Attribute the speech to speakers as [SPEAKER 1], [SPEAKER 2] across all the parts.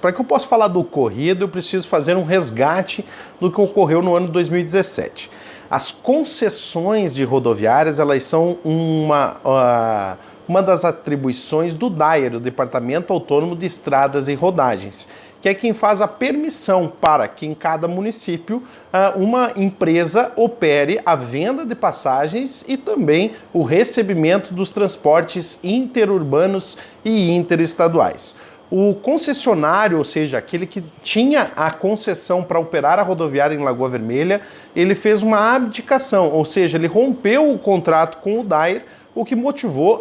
[SPEAKER 1] Para que eu possa falar do ocorrido, eu preciso fazer um resgate do que ocorreu no ano 2017. As concessões de rodoviárias, elas são uma das atribuições do DAER, o Departamento Autônomo de Estradas e Rodagens, que é quem faz a permissão para que em cada município uma empresa opere a venda de passagens e também o recebimento dos transportes interurbanos e interestaduais. O concessionário, ou seja, aquele que tinha a concessão para operar a rodoviária em Lagoa Vermelha, ele fez uma abdicação, ou seja, ele rompeu o contrato com o DAER, o que motivou,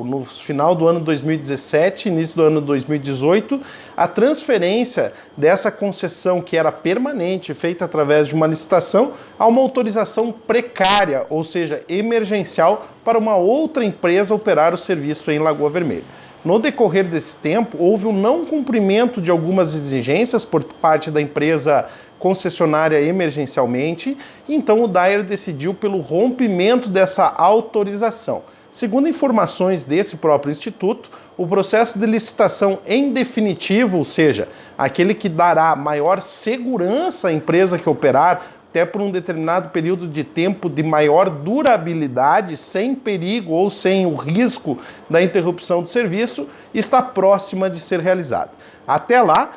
[SPEAKER 1] no final do ano 2017, início do ano 2018, a transferência dessa concessão, que era permanente, feita através de uma licitação, a uma autorização precária, ou seja, emergencial, para uma outra empresa operar o serviço em Lagoa Vermelha. No decorrer desse tempo, houve um não cumprimento de algumas exigências por parte da empresa concessionária emergencialmente, e então o DAER decidiu pelo rompimento dessa autorização. Segundo informações desse próprio instituto, o processo de licitação em definitivo, ou seja, aquele que dará maior segurança à empresa que operar, até por um determinado período de tempo de maior durabilidade, sem perigo ou sem o risco da interrupção do serviço, está próxima de ser realizada. Até lá,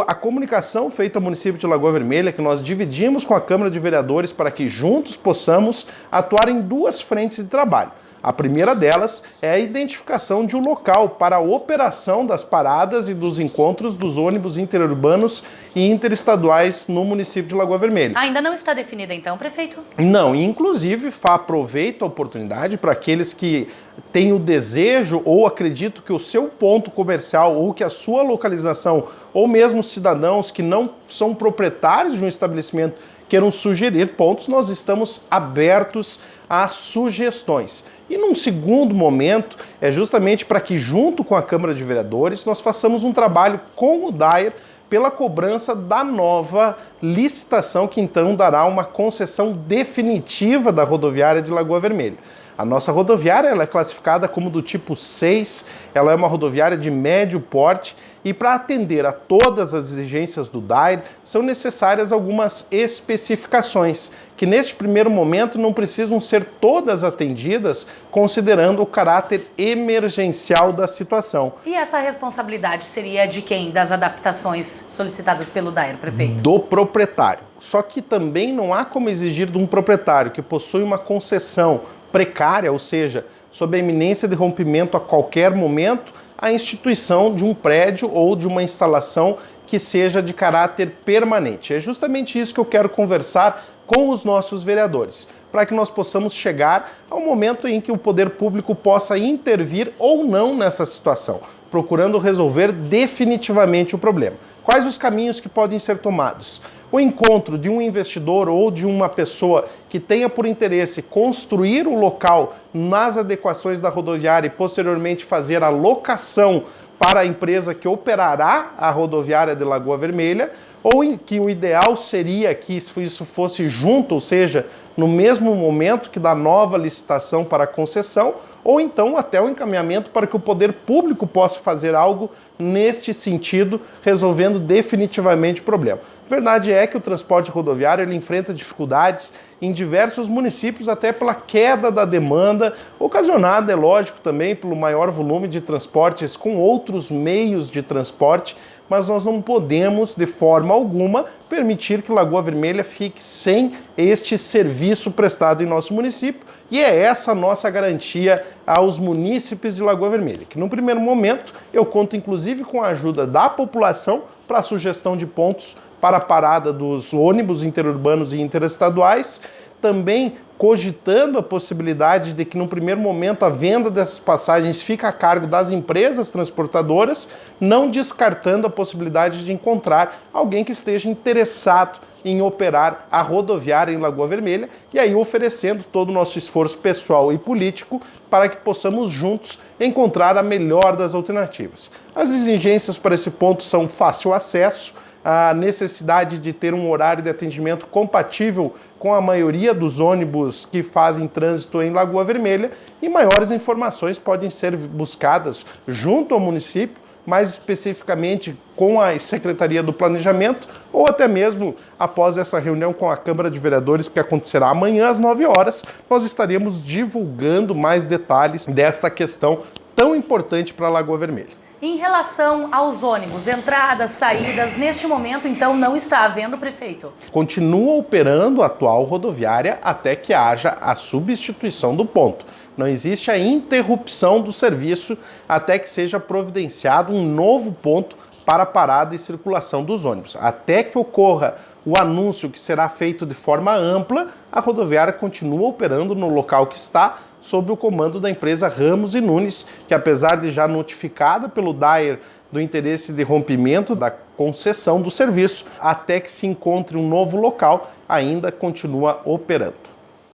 [SPEAKER 1] a comunicação feita ao município de Lagoa Vermelha, que nós dividimos com a Câmara de Vereadores para que juntos possamos atuar em duas frentes de trabalho. A primeira delas é a identificação de um local para a operação das paradas e dos encontros dos ônibus interurbanos e interestaduais no município de Lagoa Vermelha.
[SPEAKER 2] Ainda não está definida então, prefeito?
[SPEAKER 1] Não, e inclusive aproveito a oportunidade para aqueles que têm o desejo ou acreditam que o seu ponto comercial ou que a sua localização, ou mesmo cidadãos que não são proprietários de um estabelecimento queiram sugerir pontos, nós estamos abertos a sugestões. E num segundo momento, é justamente para que junto com a Câmara de Vereadores nós façamos um trabalho com o DAER pela cobrança da nova licitação que então dará uma concessão definitiva da rodoviária de Lagoa Vermelha. A nossa rodoviária ela é classificada como do tipo 6, ela é uma rodoviária de médio porte e para atender a todas as exigências do DAER são necessárias algumas especificações que neste primeiro momento não precisam ser todas atendidas considerando o caráter emergencial da situação.
[SPEAKER 2] E essa responsabilidade seria de quem? Das adaptações solicitadas pelo DAER, prefeito?
[SPEAKER 1] Do proprietário. Só que também não há como exigir de um proprietário que possui uma concessão precária, ou seja, sob a iminência de rompimento a qualquer momento, a instituição de um prédio ou de uma instalação que seja de caráter permanente. É justamente isso que eu quero conversar com os nossos vereadores, para que nós possamos chegar ao momento em que o poder público possa intervir ou não nessa situação, procurando resolver definitivamente o problema. Quais os caminhos que podem ser tomados? O encontro de um investidor ou de uma pessoa que tenha por interesse construir o local nas adequações da rodoviária e posteriormente fazer a locação para a empresa que operará a rodoviária de Lagoa Vermelha, ou que o ideal seria que isso fosse junto, ou seja, no mesmo momento que da nova licitação para a concessão, ou então até o encaminhamento para que o poder público possa fazer algo neste sentido, resolvendo definitivamente o problema. A verdade é que o transporte rodoviário ele enfrenta dificuldades em diversos municípios, até pela queda da demanda, ocasionada, é lógico, também pelo maior volume de transportes com outros meios de transporte, mas nós não podemos, de forma alguma, permitir que Lagoa Vermelha fique sem este serviço prestado em nosso município, e é essa a nossa garantia aos munícipes de Lagoa Vermelha, que no primeiro momento eu conto inclusive com a ajuda da população para a sugestão de pontos para a parada dos ônibus interurbanos e interestaduais, também cogitando a possibilidade de que, no primeiro momento, a venda dessas passagens fique a cargo das empresas transportadoras, não descartando a possibilidade de encontrar alguém que esteja interessado em operar a rodoviária em Lagoa Vermelha e aí oferecendo todo o nosso esforço pessoal e político para que possamos juntos encontrar a melhor das alternativas. As exigências para esse ponto são fácil acesso, a necessidade de ter um horário de atendimento compatível com a maioria dos ônibus que fazem trânsito em Lagoa Vermelha e maiores informações podem ser buscadas junto ao município mais especificamente com a Secretaria do Planejamento, ou até mesmo após essa reunião com a Câmara de Vereadores, que acontecerá amanhã às 9 horas, nós estaremos divulgando mais detalhes desta questão tão importante para a Lagoa Vermelha.
[SPEAKER 2] Em relação aos ônibus, entradas, saídas, neste momento, então, não está havendo, prefeito?
[SPEAKER 1] Continua operando a atual rodoviária até que haja a substituição do ponto. Não existe a interrupção do serviço até que seja providenciado um novo ponto para parada e circulação dos ônibus. Até que ocorra o anúncio, que será feito de forma ampla, a rodoviária continua operando no local que está, sob o comando da empresa Ramos e Nunes, que apesar de já notificada pelo DAER do interesse de rompimento da concessão do serviço, até que se encontre um novo local, ainda continua operando.